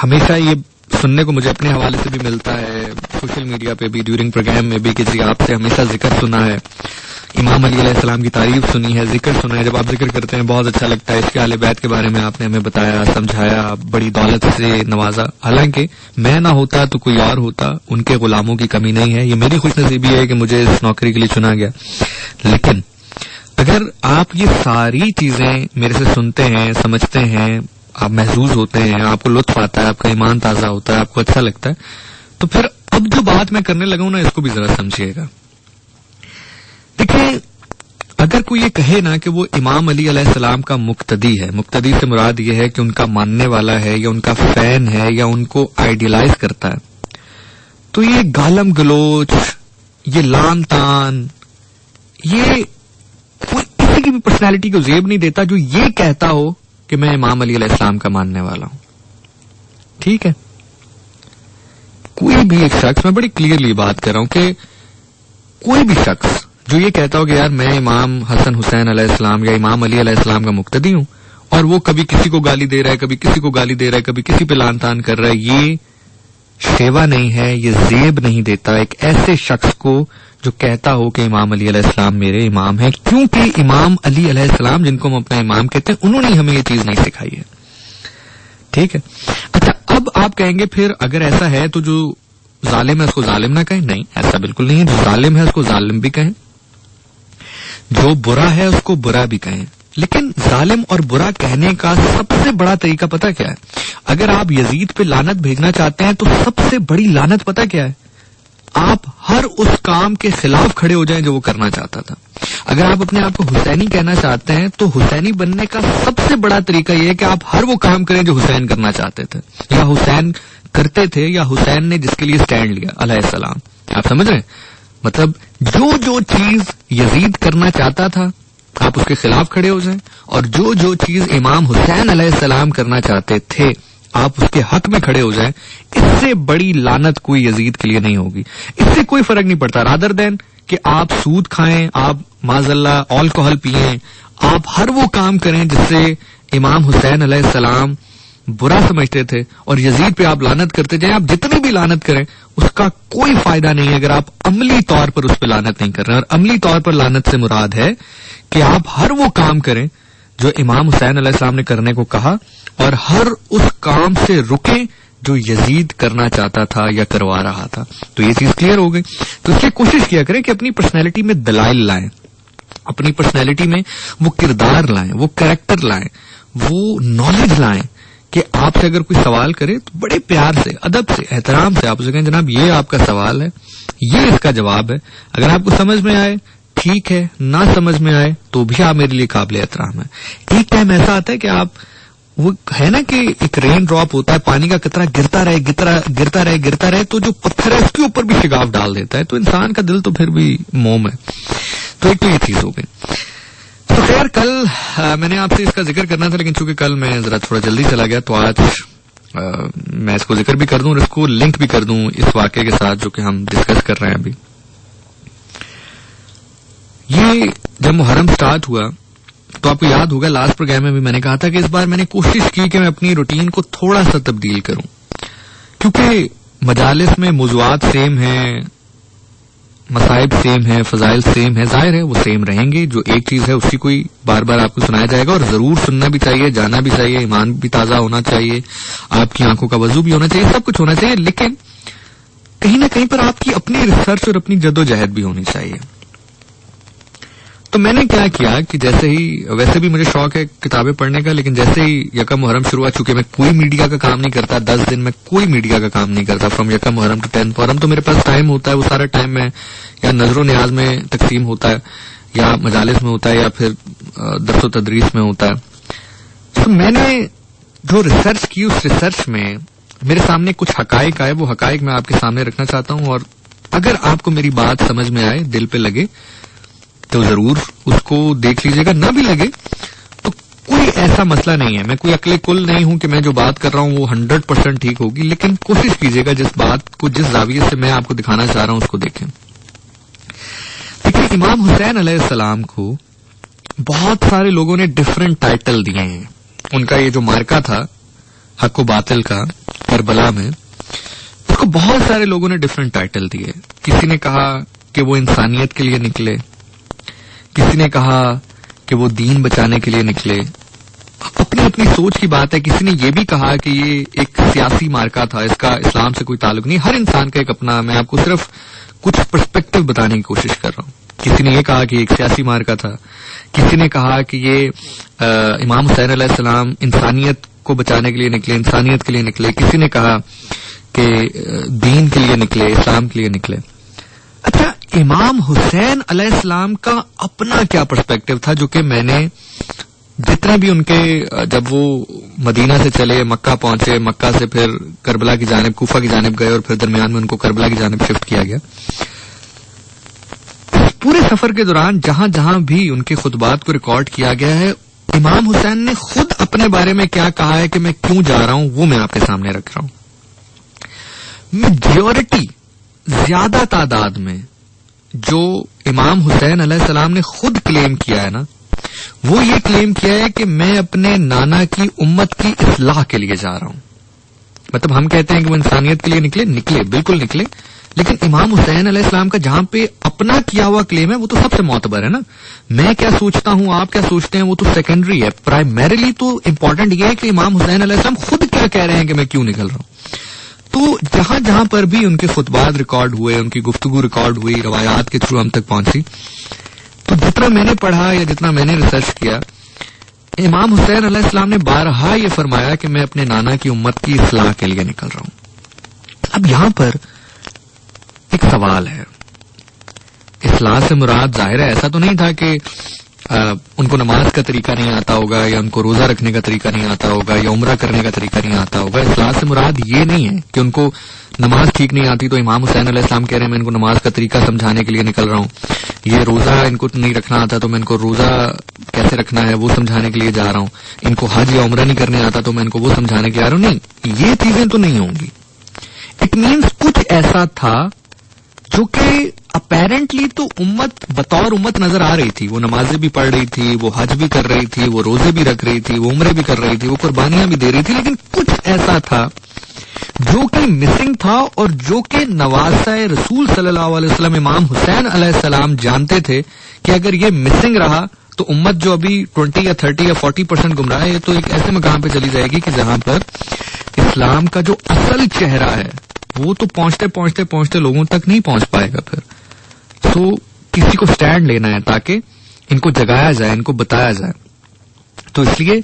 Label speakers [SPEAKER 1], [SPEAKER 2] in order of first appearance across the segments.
[SPEAKER 1] ہمیشہ یہ سننے کو مجھے اپنے حوالے سے بھی ملتا ہے, سوشل میڈیا پہ بھی, ڈیورنگ پروگرام میں بھی, کہ جی آپ سے ہمیشہ ذکر سنا ہے, امام علی علیہ السلام کی تعریف سنی ہے, ذکر سنا ہے. جب آپ ذکر کرتے ہیں بہت اچھا لگتا ہے. اس کے اہل بیت کے بارے میں آپ نے ہمیں بتایا, سمجھایا, بڑی دولت سے نوازا. حالانکہ میں نہ ہوتا تو کوئی اور ہوتا, ان کے غلاموں کی کمی نہیں ہے. یہ میری خوش نصیبی ہے کہ مجھے اس نوکری کے لیے چنا گیا. لیکن اگر آپ یہ ساری چیزیں میرے سے سنتے ہیں, سمجھتے ہیں, آپ محظوظ ہوتے ہیں, آپ کو لطف آتا ہے, آپ کا ایمان تازہ ہوتا ہے, آپ کو اچھا لگتا ہے, تو پھر اب جو بات میں کرنے لگا ہوں نا, اس کو بھی ذرا سمجھیے گا. دیکھیں, اگر کوئی یہ کہے نا کہ وہ امام علی علیہ السلام کا مقتدی ہے, مقتدی سے مراد یہ ہے کہ ان کا ماننے والا ہے, یا ان کا فین ہے, یا ان کو آئیڈیلائز کرتا ہے, تو یہ گالم گلوچ, یہ لان تان, یہ کوئی کسی کی بھی پرسنالٹی کو زیب نہیں دیتا جو یہ کہتا ہو کہ میں امام علی علیہ السلام کا ماننے والا ہوں. ٹھیک ہے, کوئی بھی ایک شخص, میں بڑی کلیئرلی بات کر رہا ہوں کہ کوئی بھی شخص جو یہ کہتا ہو کہ یار میں امام حسن حسین علیہ السلام یا امام علی علیہ السلام کا مقتدی ہوں, اور وہ کبھی کسی کو گالی دے رہا ہے, کبھی کسی کو گالی دے رہا ہے, کبھی کسی پہ لان تان کر رہا ہے, یہ شیوا نہیں ہے, یہ زیب نہیں دیتا ایک ایسے شخص کو جو کہتا ہو کہ امام علی علیہ السلام میرے امام ہیں. کیونکہ امام علی علیہ السلام, جن کو ہم اپنا امام کہتے ہیں, انہوں نے ہمیں یہ چیز نہیں سکھائی ہے. ٹھیک ہے. اچھا, اب آپ کہیں گے پھر اگر ایسا ہے تو جو ظالم ہے اس کو ظالم نہ کہیں. نہیں, ایسا بالکل نہیں ہے. جو ظالم ہے اس کو ظالم بھی کہیں, جو برا ہے اس کو برا بھی کہیں. لیکن ظالم اور برا کہنے کا سب سے بڑا طریقہ پتہ کیا ہے؟ اگر آپ یزید پہ لعنت بھیجنا چاہتے ہیں تو سب سے بڑی لعنت پتہ کیا ہے؟ آپ ہر اس کام کے خلاف کھڑے ہو جائیں جو وہ کرنا چاہتا تھا. اگر آپ اپنے آپ کو حسینی کہنا چاہتے ہیں تو حسینی بننے کا سب سے بڑا طریقہ یہ ہے کہ آپ ہر وہ کام کریں جو حسین کرنا چاہتے تھے, یا حسین کرتے تھے, یا حسین نے جس کے لیے سٹینڈ لیا علیہ السلام. آپ سمجھ رہے ہیں؟ مطلب جو چیز یزید کرنا چاہتا تھا آپ اس کے خلاف کھڑے ہو جائیں, اور جو چیز امام حسین علیہ السلام کرنا چاہتے تھے آپ اس کے حق میں کھڑے ہو جائیں. اس سے بڑی لعنت کوئی یزید کے لیے نہیں ہوگی. اس سے کوئی فرق نہیں پڑتا رادر دین کہ آپ سود کھائیں, آپ معاذ اللہ الکوہل پئیں, آپ ہر وہ کام کریں جس سے امام حسین علیہ السلام برا سمجھتے تھے, اور یزید پہ آپ لعنت کرتے جائیں. آپ جتنی بھی لعنت کریں اس کا کوئی فائدہ نہیں ہے اگر آپ عملی طور پر اس پہ لعنت نہیں کر رہے ہیں. اور عملی طور پر لعنت سے مراد ہے کہ آپ ہر وہ کام کریں جو امام حسین علیہ السلام نے کرنے کو کہا, اور ہر اس کام سے رکیں جو یزید کرنا چاہتا تھا یا کروا رہا تھا. تو یہ چیز کلیئر ہو گئی. تو اس لیے کوشش کیا کریں کہ اپنی پرسنالٹی میں دلائل لائیں, اپنی پرسنالٹی میں وہ کردار لائیں, وہ کریکٹر لائیں, وہ نالج لائیں, کہ آپ سے اگر کوئی سوال کرے تو بڑے پیار سے, ادب سے, احترام سے آپ اسے کہیں جناب یہ آپ کا سوال ہے, یہ اس کا جواب ہے, اگر آپ کو سمجھ میں آئے ٹھیک ہے, نہ سمجھ میں آئے تو بھی آپ میرے لیے قابل احترام ہیں. ایک ٹائم ایسا آتا ہے کہ آپ وہ ہے نا کہ ایک رین ڈراپ ہوتا ہے, پانی کا قطرہ گرتا رہے تو جو پتھر ہے اس کے اوپر بھی شگاف ڈال دیتا ہے. تو انسان کا دل تو پھر بھی موم ہے. تو ایک تو یہ چیز ہو گئی. تو خیر کل میں نے آپ سے اس کا ذکر کرنا تھا, لیکن چونکہ کل میں ذرا تھوڑا جلدی چلا گیا تو آج میں اس کو ذکر بھی کر دوں اور اس کو لنک بھی کر دوں اس واقعے کے ساتھ جو کہ ہم ڈسکس کر رہے ہیں ابھی. یہ جب محرم سٹارٹ ہوا تو آپ کو یاد ہوگا لاسٹ پروگرام میں بھی میں نے کہا تھا کہ اس بار میں نے کوشش کی کہ میں اپنی روٹین کو تھوڑا سا تبدیل کروں, کیونکہ مجالس میں موضوعات سیم ہیں, مصائب سیم ہیں, فضائل سیم ہیں, ظاہر ہے وہ سیم رہیں گے. جو ایک چیز ہے اسی کو بار بار آپ کو سنایا جائے گا, اور ضرور سننا بھی چاہیے, جانا بھی چاہیے, ایمان بھی تازہ ہونا چاہیے, آپ کی آنکھوں کا وضو بھی ہونا چاہیے, سب کچھ ہونا چاہیے. لیکن کہیں نہ کہیں پر آپ کی اپنی ریسرچ اور اپنی جدوجہد بھی ہونی چاہیے. تو میں نے کیا کیا کہ جیسے ہی, ویسے بھی مجھے شوق ہے کتابیں پڑھنے کا, لیکن جیسے ہی یکم محرم شروع ہوا, چونکہ میں کوئی میڈیا کا کام نہیں کرتا, 10 دن میں کوئی میڈیا کا کام نہیں کرتا, فرام یکم محرم ٹو 10 محرم, تو میرے پاس ٹائم ہوتا ہے, وہ سارا ٹائم میں یا نظر و نیاز میں تقسیم ہوتا ہے, یا مجالس میں ہوتا ہے, یا پھر درس و تدریس میں ہوتا ہے. تو میں نے جو ریسرچ کی اس ریسرچ میں میرے سامنے کچھ حقائق آئے, وہ حقائق میں آپ کے سامنے رکھنا چاہتا ہوں. اور اگر آپ کو میری بات سمجھ میں آئے, دل پہ لگے, تو ضرور اس کو دیکھ لیجیے گا. نہ بھی لگے تو کوئی ایسا مسئلہ نہیں ہے, میں کوئی عقل کل نہیں ہوں کہ میں جو بات کر رہا ہوں وہ 100% ٹھیک ہوگی. لیکن کوشش کیجیے گا جس بات کو, جس زاویے سے میں آپ کو دکھانا چاہ رہا ہوں اس کو دیکھیں. لیکن امام حسین علیہ السلام کو بہت سارے لوگوں نے ڈفرینٹ ٹائٹل دیے ہیں. ان کا یہ جو مارکا تھا حق و باطل کا, کربلا میں، اس کو بہت سارے لوگوں نے ڈفرینٹ ٹائٹل دیے. کسی نے کہا کہ وہ انسانیت کے لیے نکلے، کسی نے کہا کہ وہ دین بچانے کے لیے نکلے. اپنی اپنی سوچ کی بات ہے. کسی نے یہ بھی کہا کہ یہ ایک سیاسی مارکا تھا، اس کا اسلام سے کوئی تعلق نہیں. ہر انسان کا ایک اپنا، میں آپ کو صرف کچھ پرسپیکٹو بتانے کی کوشش کر رہا ہوں. کسی نے یہ کہا کہ ایک سیاسی مارکا تھا، کسی نے کہا کہ یہ امام حسین علیہ السلام انسانیت کو بچانے کے لیے نکلے، انسانیت کے لیے نکلے. کسی نے کہا کہ دین کے لیے نکلے، اسلام کے لیے نکلے. اچھا، امام حسین علیہ السلام کا اپنا کیا پرسپیکٹو تھا، جو کہ میں نے جتنے بھی ان کے، جب وہ مدینہ سے چلے، مکہ پہنچے، مکہ سے پھر کربلا کی جانب، کوفہ کی جانب گئے، اور پھر درمیان میں ان کو کربلا کی جانب شفٹ کیا گیا. پورے سفر کے دوران جہاں جہاں بھی ان کے خطبات کو ریکارڈ کیا گیا ہے، امام حسین نے خود اپنے بارے میں کیا کہا ہے کہ میں کیوں جا رہا ہوں، وہ میں آپ کے سامنے رکھ رہا ہوں. میجورٹی، زیادہ تعداد میں جو امام حسین علیہ السلام نے خود کلیم کیا ہے نا، وہ یہ کلیم کیا ہے کہ میں اپنے نانا کی امت کی اصلاح کے لیے جا رہا ہوں. مطلب ہم کہتے ہیں کہ وہ انسانیت کے لیے نکلے، بالکل نکلے، لیکن امام حسین علیہ السلام کا جہاں پہ اپنا کیا ہوا کلیم ہے وہ تو سب سے معتبر ہے نا. میں کیا سوچتا ہوں، آپ کیا سوچتے ہیں، وہ تو سیکنڈری ہے. پرائمریلی تو امپورٹنٹ یہ ہے کہ امام حسین علیہ السلام خود کیا کہہ رہے ہیں کہ میں کیوں نکل رہا ہوں. تو جہاں جہاں پر بھی ان کے خطبات ریکارڈ ہوئے، ان کی گفتگو ریکارڈ ہوئی، روایات کے تھرو ہم تک پہنچی، تو جتنا میں نے پڑھا یا جتنا میں نے ریسرچ کیا، امام حسین علیہ السلام نے بارہا یہ فرمایا کہ میں اپنے نانا کی امت کی اصلاح کے لیے نکل رہا ہوں. اب یہاں پر ایک سوال ہے. اصلاح سے مراد ظاہر ہے ایسا تو نہیں تھا کہ ان کو نماز کا طریقہ نہیں آتا ہوگا، یا ان کو روزہ رکھنے کا طریقہ نہیں آتا ہوگا، یا عمرہ کرنے کا طریقہ نہیں آتا ہوگا. اصلاح سے مراد یہ نہیں ہے کہ ان کو نماز ٹھیک نہیں آتی تو امام حسین علیہ السلام کہہ رہے ہیں میں ان کو نماز کا طریقہ سمجھانے کے لیے نکل رہا ہوں. یہ روزہ ان کو نہیں رکھنا آتا تو میں ان کو روزہ کیسے رکھنا ہے وہ سمجھانے کے لیے جا رہا ہوں. ان کو حج یا عمرہ نہیں کرنے آتا تو میں ان کو وہ سمجھانے کے لیے جا رہا ہوں. نہیں، یہ چیزیں تو نہیں ہوں گی. اٹ مینس کچھ ایسا تھا جو کہ اپیرنٹلی تو امت بطور امت نظر آ رہی تھی. وہ نمازیں بھی پڑھ رہی تھی، وہ حج بھی کر رہی تھی، وہ روزے بھی رکھ رہی تھی، وہ عمرے بھی کر رہی تھی، وہ قربانیاں بھی دے رہی تھی، لیکن کچھ ایسا تھا جو کہ مسنگ تھا، اور جو کہ نواسہ رسول صلی اللہ علیہ وسلم امام حسین علیہ السلام جانتے تھے کہ اگر یہ مسنگ رہا تو امت جو ابھی 20 یا 30 یا 40% گمراہ ہے، تو ایک ایسے مقام پہ چلی جائے گی کہ جہاں پر اسلام کا جو اصل چہرہ ہے وہ تو پہنچتے پہنچتے پہنچتے لوگوں تک نہیں پہنچ پائے گا. پھر تو کسی کو سٹینڈ لینا ہے تاکہ ان کو جگایا جائے، ان کو بتایا جائے. تو اس لیے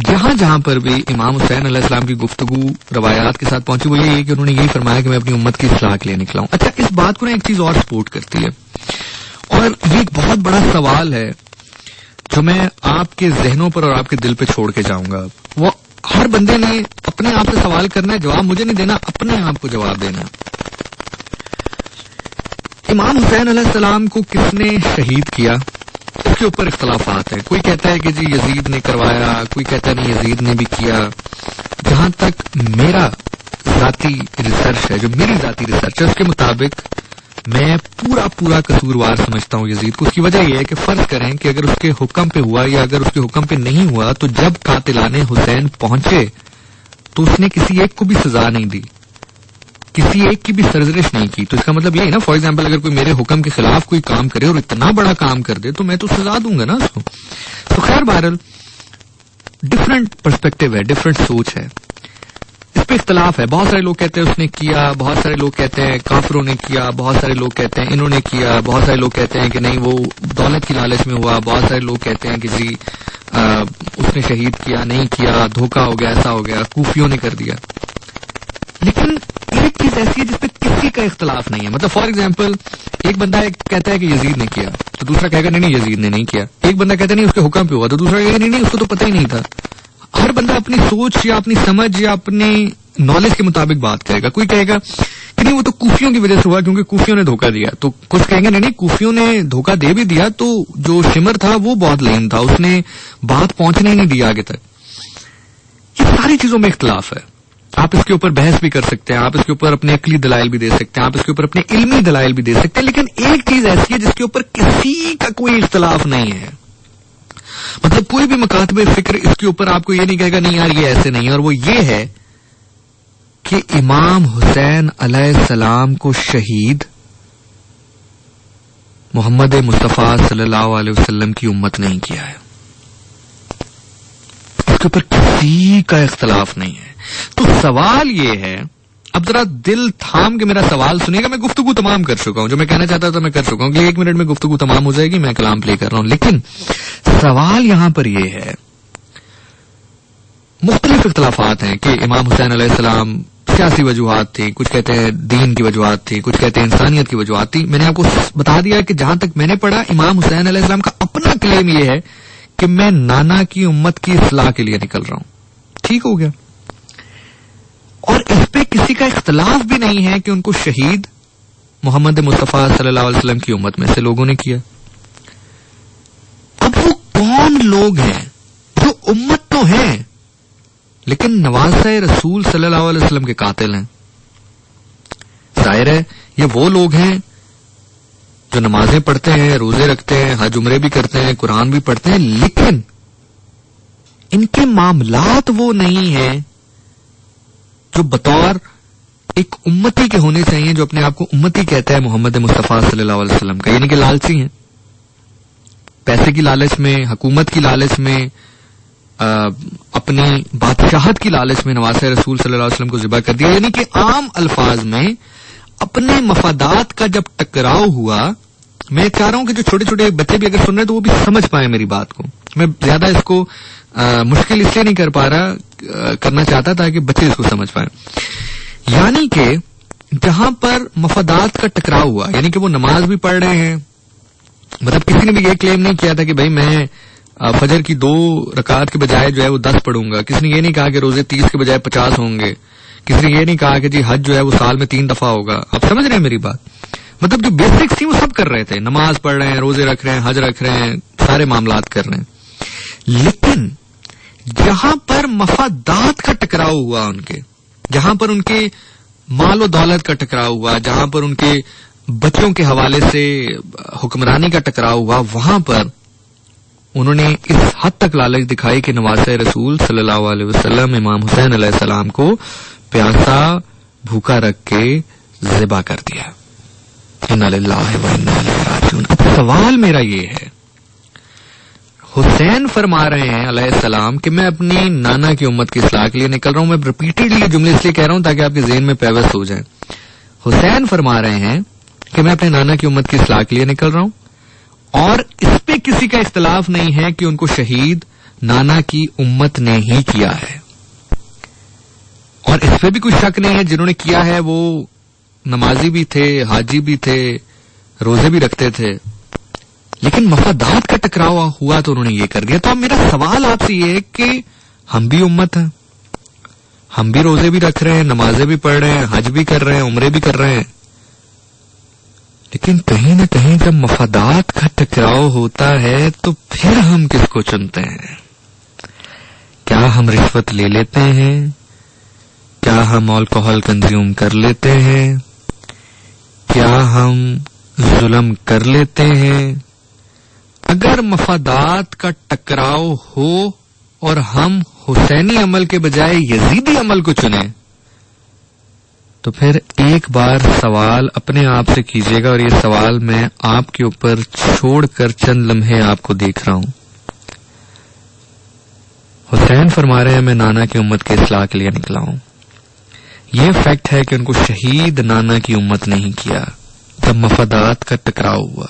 [SPEAKER 1] جہاں جہاں پر بھی امام حسین علیہ السلام کی گفتگو روایات کے ساتھ پہنچی، وہ یہ ہے کہ انہوں نے یہی فرمایا کہ میں اپنی امت کی اصلاح کے لیے نکلا ہوں. اچھا، اس بات کو نا ایک چیز اور سپورٹ کرتی ہے، اور یہ ایک بہت بڑا سوال ہے جو میں آپ کے ذہنوں پر اور آپ کے دل پہ چھوڑ کے جاؤں گا. وہ ہر بندے نے اپنے آپ سے سوال کرنا ہے، جواب مجھے نہیں دینا، اپنے آپ کو جواب دینا. امام حسین علیہ السلام کو کس نے شہید کیا، اس کے اوپر اختلافات ہیں. کوئی کہتا ہے کہ جی یزید نے کروایا، کوئی کہتا ہے نہیں یزید نے بھی کیا. جہاں تک میرا ذاتی ریسرچ ہے، جو میری ذاتی ریسرچ ہے، اس کے مطابق میں پورا قصوروار سمجھتا ہوں یزید کو. اس کی وجہ یہ ہے کہ فرض کریں کہ اگر اس کے حکم پہ ہوا یا اگر اس کے حکم پہ نہیں ہوا، تو جب قاتلان حسین پہنچے تو اس نے کسی ایک کو بھی سزا نہیں دی، کسی ایک کی بھی سرزنش نہیں کی. تو اس کا مطلب یہ ہے نا، فار ایگزامپل اگر کوئی میرے حکم کے خلاف کوئی کام کرے اور اتنا بڑا کام کر دے تو میں تو سزا دوں گا نا اس کو. تو خیر بہرحال ڈفرنٹ پرسپیکٹو ہے، ڈفرنٹ سوچ ہے، اس پہ اختلاف ہے. بہت سارے لوگ کہتے ہیں اس نے کیا، بہت سارے لوگ کہتے ہیں کافروں نے کیا، بہت سارے لوگ کہتے ہیں انہوں نے کیا، بہت سارے لوگ کہتے ہیں کہ نہیں وہ دولت کی لالچ میں ہوا، بہت سارے لوگ کہتے ہیں کہ جی اس نے شہید کیا، نہیں کیا، دھوکہ ہو گیا، ایسا ہو گیا، کوفیوں نے کر دیا. لیکن ایک چیز ایسی ہے جس پہ کسی کا اختلاف نہیں ہے. مطلب فار ایگزامپل ایک بندہ کہتا ہے کہ یزید نے کیا، تو دوسرا کہے گا نہیں یزید نے نہیں کیا. ایک بندہ کہتا ہے نہیں اس کے حکم پہ ہوا، تو دوسرا کہے گا نہیں اس کو تو پتہ ہی نہیں تھا. ہر بندہ اپنی سوچ یا اپنی سمجھ یا اپنی نالج کے مطابق بات کرے گا. کوئی کہے گا کہ نہیں وہ تو کوفیوں کی وجہ سے ہوا کیونکہ کوفیوں نے دھوکہ دیا، تو کچھ کہیں گے نہیں کوفیوں نے دھوکہ دے بھی دیا، تو جو شمر تھا وہ بہت لین تھا، اس نے بات پہنچنے ہی نہیں دیا آگے تک. یہ ساری چیزوں میں اختلاف ہے. آپ اس کے اوپر بحث بھی کر سکتے ہیں، آپ اس کے اوپر اپنے عقلی دلائل بھی دے سکتے ہیں، آپ اس کے اوپر اپنے علمی دلائل بھی دے سکتے ہیں، لیکن ایک چیز ایسی ہے جس کے اوپر کسی کا کوئی اختلاف نہیں ہے. مطلب کوئی بھی مکاتب فکر اس کے اوپر آپ کو یہ نہیں کہے گا نہیں یار یہ ایسے نہیں ہے، اور وہ یہ ہے کہ امام حسین علیہ السلام کو شہید محمد مصطفیٰ صلی اللہ علیہ وسلم کی امت نہیں کیا ہے. اس کے اوپر کسی کا اختلاف نہیں ہے. تو سوال یہ ہے، اب ذرا دل تھام کے میرا سوال سنیے گا. میں گفتگو تمام کر چکا ہوں، جو میں کہنا چاہتا تھا میں کر چکا ہوں کہ 1 منٹ میں گفتگو تمام ہو جائے گی، میں کلام پلے کر رہا ہوں. لیکن سوال یہاں پر یہ ہے، مختلف اختلافات ہیں کہ امام حسین علیہ السلام سیاسی وجوہات تھی، کچھ کہتے ہیں دین کی وجوہات تھی، کچھ کہتے ہیں انسانیت کی وجوہات تھی. میں نے آپ کو بتا دیا کہ جہاں تک میں نے پڑھا، امام حسین علیہ السلام کا اپنا کلیم یہ ہے کہ میں نانا کی امت کی اصلاح کے لیے نکل رہا ہوں. ٹھیک ہو گیا. اور اس پہ کسی کا اختلاف بھی نہیں ہے کہ ان کو شہید محمد مصطفیٰ صلی اللہ علیہ وسلم کی امت میں سے لوگوں نے کیا. اب وہ کون لوگ ہیں جو امت تو ہیں لیکن نواسہ رسول صلی اللہ علیہ وسلم کے قاتل ہیں؟ ظاہر ہے یہ وہ لوگ ہیں جو نمازیں پڑھتے ہیں، روزے رکھتے ہیں، حج عمرے بھی کرتے ہیں، قرآن بھی پڑھتے ہیں، لیکن ان کے معاملات وہ نہیں ہیں جو بطور ایک امتی کے ہونے چاہیے، جو اپنے آپ کو امتی کہتا ہے محمد مصطفیٰ صلی اللہ علیہ وسلم کا. یعنی کہ لالچی ہیں، پیسے کی لالچ میں، حکومت کی لالچ میں، اپنی بادشاہت کی لالچ میں نواسہ رسول صلی اللہ علیہ وسلم کو ذبح کر دیا. یعنی کہ عام الفاظ میں اپنے مفادات کا جب ٹکراؤ ہوا، میں چاہ رہا ہوں کہ جو چھوٹے چھوٹے بچے بھی اگر سن رہے ہیں تو وہ بھی سمجھ پائیں میری بات کو. میں زیادہ اس کو مشکل اس لیے نہیں کر پا رہا، کرنا چاہتا تھا کہ بچے اس کو سمجھ پائیں. یعنی کہ جہاں پر مفادات کا ٹکراؤ ہوا، یعنی کہ وہ نماز بھی پڑھ رہے ہیں، مطلب کسی نے بھی یہ کلیم نہیں کیا تھا کہ بھائی میں فجر کی 2 رکعت کے بجائے جو ہے وہ 10 پڑھوں گا. کسی نے یہ نہیں کہا کہ روزے 30 کے بجائے 50 ہوں گے. کسی نے یہ نہیں کہا کہ جی حج جو ہے وہ سال میں 3 دفعہ ہوگا. آپ سمجھ رہے ہیں میری بات؟ مطلب جو بیسکس تھی وہ سب کر رہے تھے، نماز پڑھ رہے ہیں، روزے رکھ رہے ہیں، حج رکھ رہے ہیں، سارے معاملات کر رہے ہیں. لیکن جہاں پر مفادات کا ٹکراؤ ہوا ان کے، جہاں پر ان کے مال و دولت کا ٹکراؤ ہوا، جہاں پر ان کے بچوں کے حوالے سے حکمرانی کا ٹکراؤ ہوا، وہاں پر انہوں نے اس حد تک لالچ دکھائی کہ نواسہ رسول صلی اللہ علیہ وسلم امام حسین علیہ السلام کو پیاسا بھوکا رکھ کے ذبح کر دیا. انا للہ و انا الیہ راجعون. اب سوال میرا یہ ہے، حسین فرما رہے ہیں علیہ السلام کہ میں اپنی نانا کی امت کی اصلاح کے لیے نکل رہا ہوں. میں ریپیٹڈلی یہ جملے اس لیے کہہ رہا ہوں تاکہ آپ کے ذہن میں پیوست ہو جائیں. حسین فرما رہے ہیں کہ میں اپنے نانا کی امت کی اصلاح کے لیے نکل رہا ہوں، اور اس پہ کسی کا اختلاف نہیں ہے کہ ان کو شہید نانا کی امت نے ہی کیا ہے. اور اس پہ بھی کوئی شک نہیں ہے، جنہوں نے کیا ہے وہ نمازی بھی تھے، حاجی بھی تھے، روزے بھی رکھتے تھے، لیکن مفادات کا ٹکراؤ ہوا تو انہوں نے یہ کر دیا. تو اب میرا سوال آپ سے یہ ہے کہ ہم بھی امت ہیں، ہم بھی روزے بھی رکھ رہے ہیں، نمازیں بھی پڑھ رہے ہیں، حج بھی کر رہے ہیں، عمرے بھی کر رہے ہیں، لیکن کہیں نہ کہیں جب مفادات کا ٹکراؤ ہوتا ہے تو پھر ہم کس کو چنتے ہیں؟ کیا ہم رشوت لے لیتے ہیں؟ کیا ہم الکوہل کنزیوم کر لیتے ہیں؟ کیا ہم ظلم کر لیتے ہیں؟ اگر مفادات کا ٹکراؤ ہو اور ہم حسینی عمل کے بجائے یزیدی عمل کو چنیں تو پھر ایک بار سوال اپنے آپ سے کیجیے گا، اور یہ سوال میں آپ کے اوپر چھوڑ کر چند لمحے آپ کو دیکھ رہا ہوں. حسین فرما رہے ہیں میں نانا کی امت کی اصلاح کے لیے نکلا ہوں. یہ فیکٹ ہے کہ ان کو شہید نانا کی امت نہیں کیا. جب مفادات کا ٹکراؤ ہوا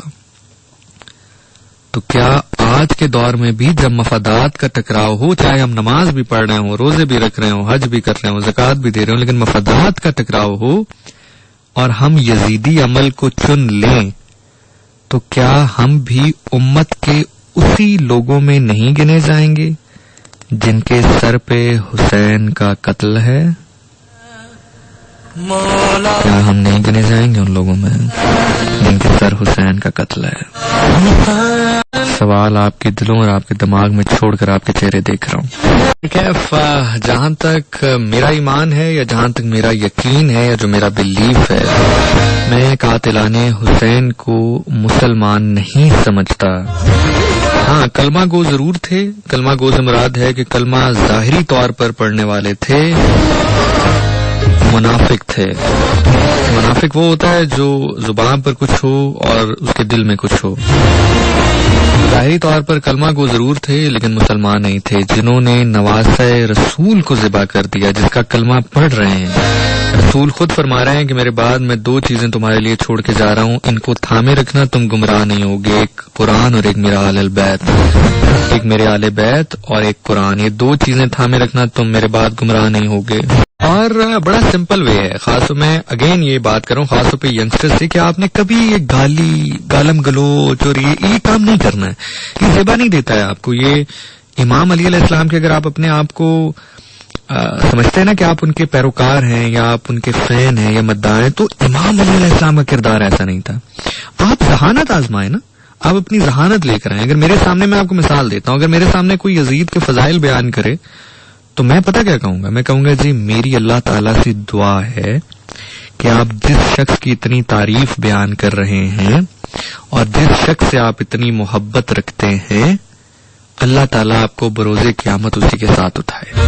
[SPEAKER 1] تو کیا آج کے دور میں بھی جب مفادات کا ٹکراؤ ہو، چاہے ہم نماز بھی پڑھ رہے ہوں، روزے بھی رکھ رہے ہوں، حج بھی کر رہے ہوں، زکوٰۃ بھی دے رہے ہوں، لیکن مفادات کا ٹکراؤ ہو اور ہم یزیدی عمل کو چن لیں تو کیا ہم بھی امت کے اسی لوگوں میں نہیں گنے جائیں گے جن کے سر پہ حسین کا قتل ہے؟ کیا ہم نہیں گنے جائیں گے ان لوگوں میں جن کے سر حسین کا قتل ہے؟ سوال آپ کے دلوں اور آپ کے دماغ میں چھوڑ کر آپ کے چہرے دیکھ رہا ہوں. جہاں تک میرا ایمان ہے یا جہاں تک میرا یقین ہے یا جو میرا بلیف ہے، میں قاتلان حسین کو مسلمان نہیں سمجھتا. ہاں، کلمہ گو ضرور تھے. کلمہ گو سے مراد ہے کہ کلمہ ظاہری طور پر پڑھنے والے تھے، منافق تھے. منافق وہ ہوتا ہے جو زبان پر کچھ ہو اور اس کے دل میں کچھ ہو. ظاہری طور پر کلمہ کو ضرور تھے لیکن مسلمان نہیں تھے. جنہوں نے نواسہ رسول کو ذبح کر دیا جس کا کلمہ پڑھ رہے ہیں. رسول خود فرما رہے ہیں کہ میرے بعد میں 2 چیزیں تمہارے لیے چھوڑ کے جا رہا ہوں, ان کو تھامے رکھنا, تم گمراہ نہیں ہوگے. ایک قرآن اور ایک میرا اہل بیت. ایک میرے اہل بیت اور ایک قرآن. یہ 2 چیزیں تھامے رکھنا, تم میرے بعد گمراہ نہیں ہوگے. اور بڑا سمپل وے ہے. خاص طور میں اگین یہ بات کروں خاص طور پہ ینگسٹر سے کہ آپ نے کبھی یہ گالم گلوچ اور یہ کام نہیں کرنا ہے. یہ زیبا نہیں دیتا ہے آپ کو. یہ امام علی علیہ السلام کے اگر آپ اپنے آپ کو سمجھتے ہیں نا کہ آپ ان کے پیروکار ہیں یا آپ ان کے فین ہیں یا مداح ہیں, تو امام علی علیہ السلام کا کردار ایسا نہیں تھا. آپ ذہانت آزمائیں نا, آپ اپنی ذہانت لے کر آئیں. اگر میرے سامنے, میں آپ کو مثال دیتا ہوں, اگر میرے سامنے کوئی یزید کے فضائل بیان کرے تو میں پتہ کیا کہوں گا؟ میں کہوں گا جی میری اللہ تعالیٰ سے دعا ہے کہ آپ جس شخص کی اتنی تعریف بیان کر رہے ہیں اور جس شخص سے آپ اتنی محبت رکھتے ہیں, اللہ تعالیٰ آپ کو بروز قیامت اسی کے ساتھ اٹھائے.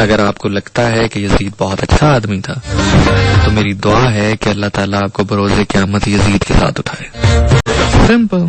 [SPEAKER 1] اگر آپ کو لگتا ہے کہ یزید بہت اچھا آدمی تھا تو میری دعا ہے کہ اللہ تعالیٰ آپ کو بروز قیامت یزید کے ساتھ اٹھائے. سمپل.